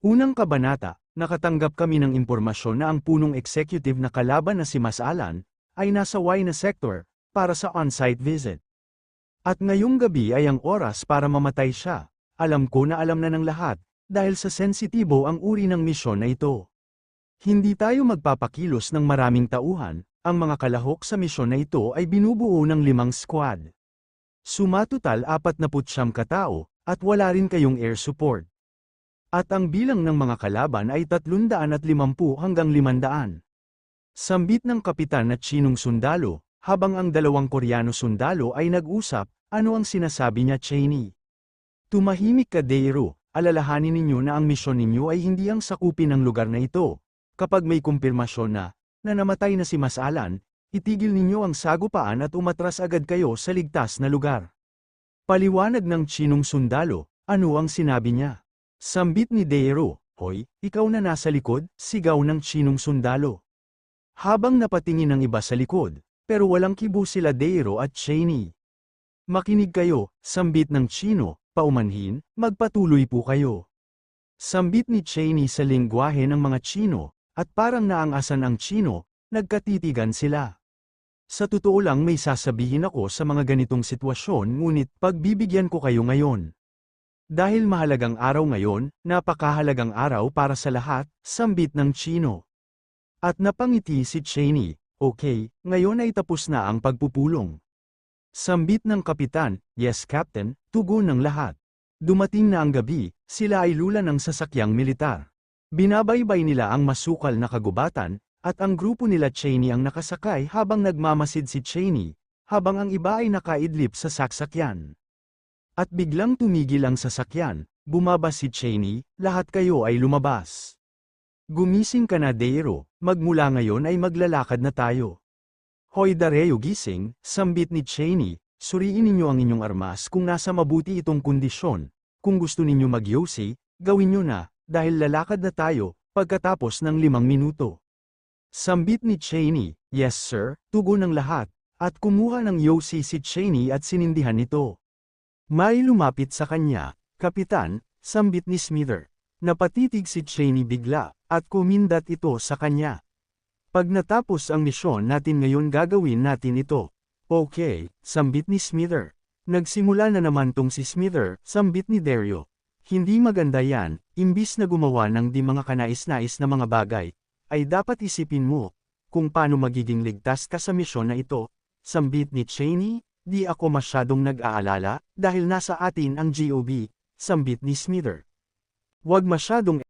Unang kabanata, nakatanggap kami ng impormasyon na ang punong executive na kalaban na si Mas Alan, ay nasa Y na sector, para sa on-site visit. At ngayong gabi ay ang oras para mamatay siya. Alam ko na alam na ng lahat, dahil sa sensitibo ang uri ng misyon na ito. Hindi tayo magpapakilos ng maraming tauhan, ang mga kalahok sa misyon na ito ay binubuo ng 5 squad. Sumatotal 49 katao, at wala rin kayong air support. At ang bilang ng mga kalaban ay 350 hanggang 500. Sambit ng kapitan na Chinong sundalo, habang ang 2 Koreano sundalo ay nag-usap, ano ang sinasabi niya Cheney? Tumahimik ka Deiro, alalahanin ninyo na ang misyon ninyo ay hindi ang sakupin ng lugar na ito. Kapag may kumpirmasyon na namatay na si Mas Alan, itigil ninyo ang sagupaan at umatras agad kayo sa ligtas na lugar. Paliwanag ng Chinong sundalo, ano ang sinabi niya? Sambit ni Deiro, hoy, ikaw na nasa likod, sigaw ng Chinong sundalo. Habang napatingin ang iba sa likod, pero walang kibo sila Deiro at Cheney. Makinig kayo, sambit ng Chino, paumanhin, magpatuloy po kayo. Sambit ni Cheney sa lengguwahe ng mga Chino, at parang naangasan ang Chino, nagkatitigan sila. Sa totoo lang may sasabihin ako sa mga ganitong sitwasyon ngunit pagbibigyan ko kayo ngayon. Dahil mahalagang araw ngayon, napakahalagang araw para sa lahat, sambit ng Chino. At napangiti si Cheney, okay, ngayon ay tapos na ang pagpupulong. Sambit ng kapitan, yes captain, tugon ng lahat. Dumating na ang gabi, sila ay lula ng sasakyang militar. Binabaybay nila ang masukal na kagubatan, at ang grupo nila Cheney ang nakasakay habang nagmamasid si Cheney, habang ang iba ay nakaidlip sa saksakyan. At biglang tumigil ang sasakyan, bumaba si Cheney, lahat kayo ay lumabas. Gumising ka na Deiro, magmula ngayon ay maglalakad na tayo. Hoy Dareo gising, sambit ni Cheney, suriin ninyo ang inyong armas kung nasa mabuti itong kondisyon. Kung gusto ninyo mag-yosi, gawin nyo na, dahil lalakad na tayo, pagkatapos ng 5 minuto. Sambit ni Cheney, yes sir, tugon ng lahat, at kumuha ng yosi si Cheney at sinindihan ito. May lumapit sa kanya, kapitan, sambit ni Smither. Napatitig si Cheney bigla, at kumindat ito sa kanya. Pag natapos ang misyon natin ngayon gagawin natin ito. Okay, sambit ni Smither. Nagsimula na naman tong si Smither, sambit ni Dario. Hindi maganda yan, imbis na gumawa ng di mga kanais-nais na mga bagay, ay dapat isipin mo, kung paano magiging ligtas ka sa misyon na ito. Sambit ni Cheney, di ako masyadong nag-aalala, dahil nasa atin ang GOB, sambit ni Smither. Huwag masyadong